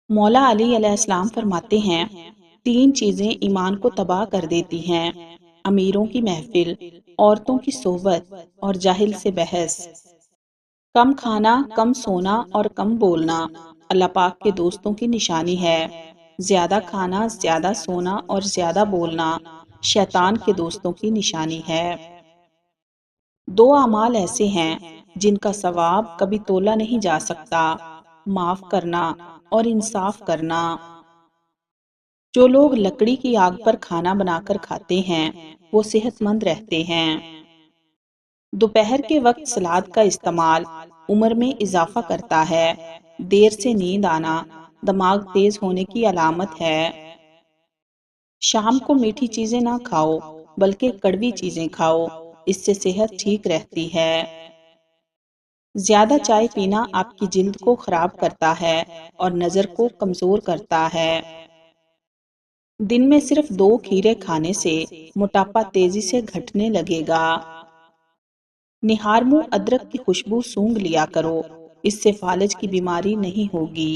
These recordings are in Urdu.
مولا علی علیہ السلام فرماتے ہیں، تین چیزیں ایمان کو تباہ کر دیتی ہیں: امیروں کی محفل، عورتوں کی صحبت اور جاہل سے بحث۔ کم کھانا، کم سونا اور کم بولنا اللہ پاک کے دوستوں کی نشانی ہے۔ زیادہ کھانا، زیادہ سونا اور زیادہ بولنا شیطان کے دوستوں کی نشانی ہے۔ دو اعمال ایسے ہیں جن کا ثواب کبھی تولا نہیں جا سکتا: معاف کرنا اور انصاف کرنا۔ جو لوگ لکڑی کی آگ پر کھانا بنا کر کھاتے ہیں وہ صحت مند رہتے ہیں۔ دوپہر کے وقت سلاد کا استعمال عمر میں اضافہ کرتا ہے۔ دیر سے نیند آنا دماغ تیز ہونے کی علامت ہے۔ شام کو میٹھی چیزیں نہ کھاؤ بلکہ کڑوی چیزیں کھاؤ، اس سے صحت ٹھیک رہتی ہے۔ زیادہ چائے پینا آپ کی جلد کو خراب کرتا ہے اور نظر کو کمزور کرتا ہے۔ دن میں صرف 2 کھیرے کھانے سے موٹاپا تیزی سے گھٹنے لگے گا۔ نہار منہ ادرک کی خوشبو سونگھ لیا کرو، اس سے فالج کی بیماری نہیں ہوگی۔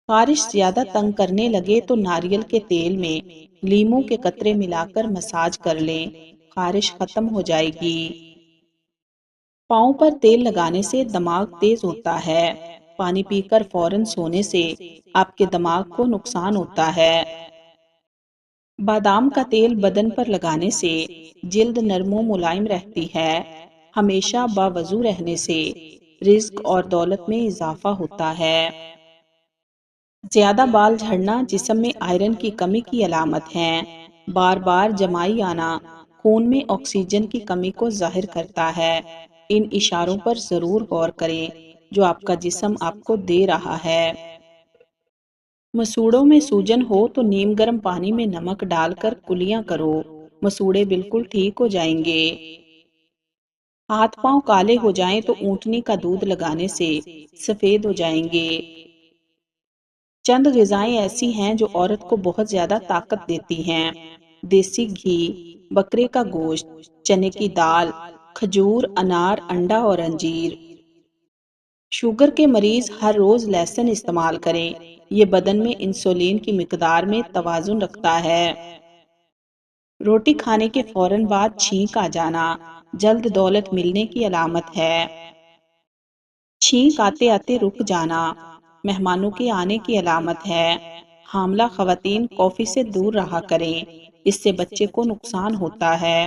خارش زیادہ تنگ کرنے لگے تو ناریل کے تیل میں لیموں کے قطرے ملا کر مساج کر لیں، خارش ختم ہو جائے گی۔ پاؤں پر تیل لگانے سے دماغ تیز ہوتا ہے۔ پانی پی کر فوراً سونے سے آپ کے دماغ کو نقصان ہوتا ہے۔ بادام کا تیل بدن پر لگانے سے جلد نرم و ملائم رہتی ہے۔ ہمیشہ باوضو رہنے سے رزق اور دولت میں اضافہ ہوتا ہے۔ زیادہ بال جھڑنا جسم میں آئرن کی کمی کی علامت ہے۔ بار بار جمائی آنا خون میں آکسیجن کی کمی کو ظاہر کرتا ہے۔ ان اشاروں پر ضرور غور کریں جو آپ کا جسم آپ کو دے رہا ہے۔ مسوڑوں میں سوجن ہو تو نیم گرم پانی میں نمک ڈال کر کلیاں کرو، مسوڑے بالکل ٹھیک ہو جائیں گے۔ ہاتھ پاؤں کالے ہو جائیں تو اونٹنی کا دودھ لگانے سے سفید ہو جائیں گے۔ چند غذائیں ایسی ہیں جو عورت کو بہت زیادہ طاقت دیتی ہیں: دیسی گھی، بکرے کا گوشت، چنے کی دال، کھجور، انار، انڈا اور انجیر۔ شوگر کے مریض ہر روز لہسن استعمال کریں، یہ بدن میں انسولین کی مقدار میں توازن رکھتا ہے۔ روٹی کھانے کے فوراً بعد چھینک آ جانا جلد دولت ملنے کی علامت ہے۔ چھینک آتے آتے رک جانا مہمانوں کے آنے کی علامت ہے۔ حاملہ خواتین کافی سے دور رہا کریں، اس سے بچے کو نقصان ہوتا ہے۔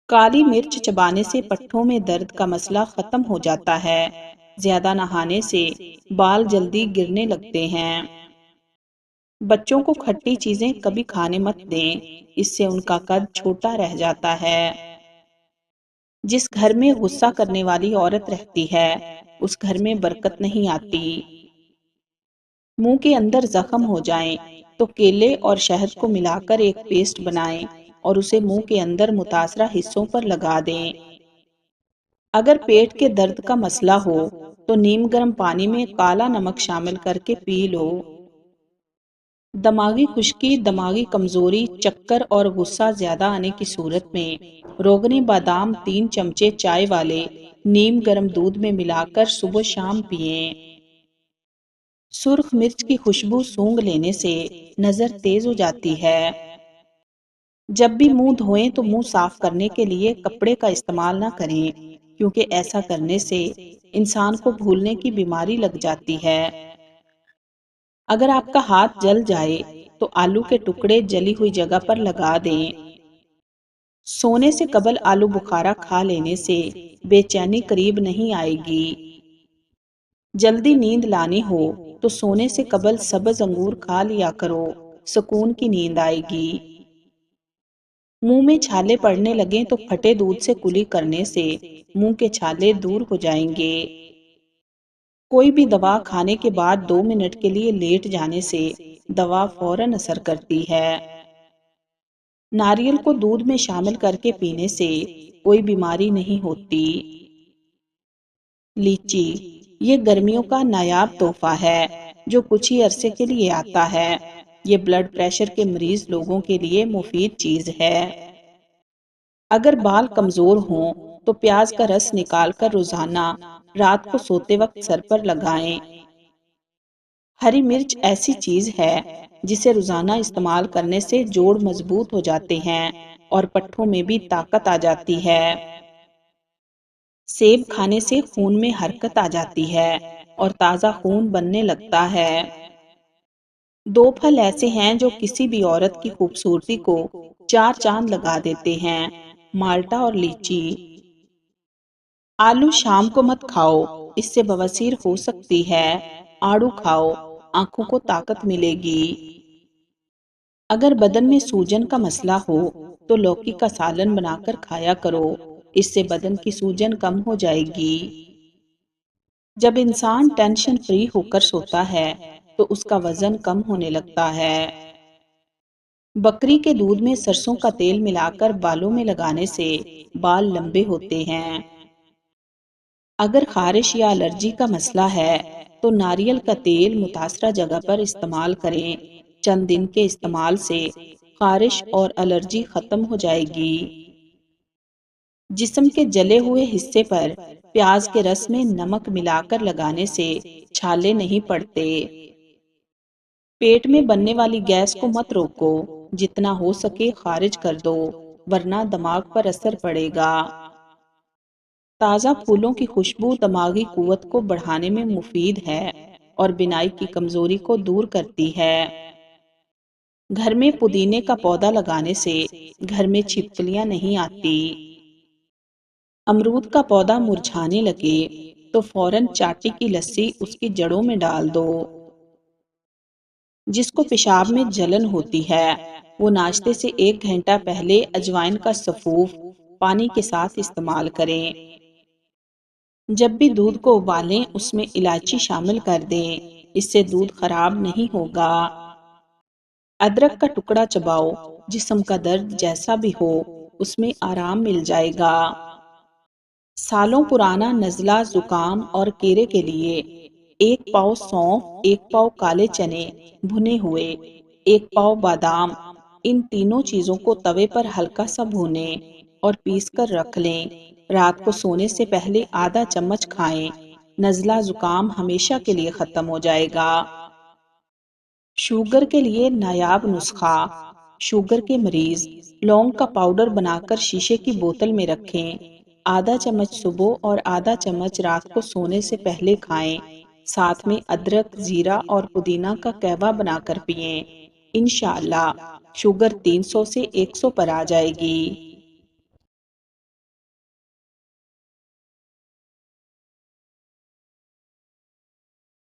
کالی مرچ چبانے سے پٹھوں میں درد کا مسئلہ ختم ہو جاتا ہے۔ زیادہ نہانے سے بال جلدی گرنے لگتے ہیں۔ بچوں کو کھٹی چیزیں کبھی کھانے مت دیں، اس سے ان کا قد چھوٹا رہ جاتا ہے۔ جس گھر میں غصہ کرنے والی عورت رہتی ہے اس گھر میں برکت نہیں آتی۔ منہ کے اندر زخم ہو جائیں تو کیلے اور شہد کو ملا کر ایک پیسٹ بنائیں اور اسے منہ کے اندر متاثرہ حصوں پر لگا دیں۔ اگر پیٹ کے درد کا مسئلہ ہو تو نیم گرم پانی میں کالا نمک شامل کر کے پی لو۔ دماغی خشکی، دماغی کمزوری، چکر اور غصہ زیادہ آنے کی صورت میں روغن بادام 3 چمچے چائے والے نیم گرم دودھ میں ملا کر صبح شام پئیں۔ سرخ مرچ کی خوشبو سونگھ لینے سے نظر تیز ہو جاتی ہے۔ جب بھی منہ دھوئیں تو منہ صاف کرنے کے لیے کپڑے کا استعمال نہ کریں، کیونکہ ایسا کرنے سے انسان کو بھولنے کی بیماری لگ جاتی ہے۔ اگر آپ کا ہاتھ جل جائے تو آلو کے ٹکڑے جلی ہوئی جگہ پر لگا دیں۔ سونے سے قبل آلو بخارا کھا لینے سے بے چینی قریب نہیں آئے گی۔ جلدی نیند لانی ہو تو سونے سے قبل سبز انگور کھا لیا کرو، سکون کی نیند آئے گی۔ منہ میں چھالے پڑنے لگیں تو پھٹے دودھ سے کلی کرنے سے منہ کے چھالے دور ہو جائیں گے۔ کوئی بھی دوا کھانے کے بعد 2 منٹ کے لیے لیٹ جانے سے دوا فوراً اثر کرتی ہے۔ ناریل کو دودھ میں شامل کر کے پینے سے کوئی بیماری نہیں ہوتی۔ لیچی، یہ گرمیوں کا نایاب تحفہ ہے جو کچھ ہی عرصے کے لیے آتا ہے۔ یہ بلڈ پریشر کے مریض لوگوں کے لیے مفید چیز ہے۔ اگر بال کمزور ہوں تو پیاز کا رس نکال کر روزانہ رات کو سوتے وقت سر پر لگائیں۔ ہری مرچ ایسی چیز ہے جسے روزانہ استعمال کرنے سے جوڑ مضبوط ہو جاتے ہیں اور پٹھوں میں بھی طاقت آ جاتی ہے۔ سیب کھانے سے خون میں حرکت آ جاتی ہے اور تازہ خون بننے لگتا ہے۔ دو پھل ایسے ہیں جو کسی بھی عورت کی خوبصورتی کو چار چاند لگا دیتے ہیں، مالٹا اور لیچی۔ آلو شام کو مت کھاؤ، اس سے بواسیر ہو سکتی ہے۔ آڑو کھاؤ، آنکھوں کو طاقت ملے گی۔ اگر بدن میں سوجن کا مسئلہ ہو تو لوکی کا سالن بنا کر کھایا کرو، اس سے بدن کی سوجن کم ہو جائے گی۔ جب انسان ٹینشن فری ہو کر سوتا ہے تو اس کا وزن کم ہونے لگتا ہے۔ بکری کے دودھ میں سرسوں کا تیل ملا کر بالوں میں لگانے سے بال لمبے ہوتے ہیں۔ اگر خارش یا الرجی کا مسئلہ ہے تو ناریل کا تیل متاثرہ جگہ پر استعمال کریں، چند دن کے استعمال سے خارش اور الرجی ختم ہو جائے گی۔ جسم کے جلے ہوئے حصے پر پیاز کے رس میں نمک ملا کر لگانے سے چھالے نہیں پڑتے۔ پیٹ میں بننے والی گیس کو مت روکو، جتنا ہو سکے خارج کر دو، ورنہ دماغ پر اثر پڑے گا۔ تازہ پھولوں کی خوشبو دماغی قوت کو بڑھانے میں مفید ہے اور بینائی کی کمزوری کو دور کرتی ہے۔ گھر میں پودینے کا پودا لگانے سے گھر میں چھپکلیاں نہیں آتی۔ امرود کا پودا مرجھانے لگے تو فوراً چاٹی کی لسی اس کی جڑوں میں ڈال دو۔ جس کو پیشاب میں جلن ہوتی ہے وہ ناشتے سے 1 گھنٹہ پہلے اجوائن کا سفوف پانی کے ساتھ استعمال کریں۔ جب بھی دودھ کو ابالیں اس میں الائچی شامل کر دیں، اس سے دودھ خراب نہیں ہوگا۔ ادرک کا ٹکڑا چباؤ، جسم کا درد جیسا بھی ہو اس میں آرام مل جائے گا۔ سالوں پرانا نزلہ، زکام اور کیرے کے لیے 1 پاؤ سونف، 1 پاؤ کالے چنے بھنے ہوئے، 1 پاؤ بادام، ان تینوں چیزوں کو توے پر ہلکا سا بھونیں اور پیس کر رکھ لیں۔ رات کو سونے سے پہلے آدھا چمچ کھائیں، نزلہ زکام ہمیشہ کے لیے ختم ہو جائے گا۔ شوگر کے لیے نایاب نسخہ۔ شوگر کے مریض لونگ کا پاؤڈر بنا کر شیشے کی بوتل میں رکھیں، آدھا چمچ صبح اور آدھا چمچ رات کو سونے سے پہلے کھائیں، ساتھ میں ادرک، زیرہ اور پودینہ کا قہوہ بنا کر پئیں۔ انشاءاللہ شوگر 300 سے 100 پر آ جائے گی۔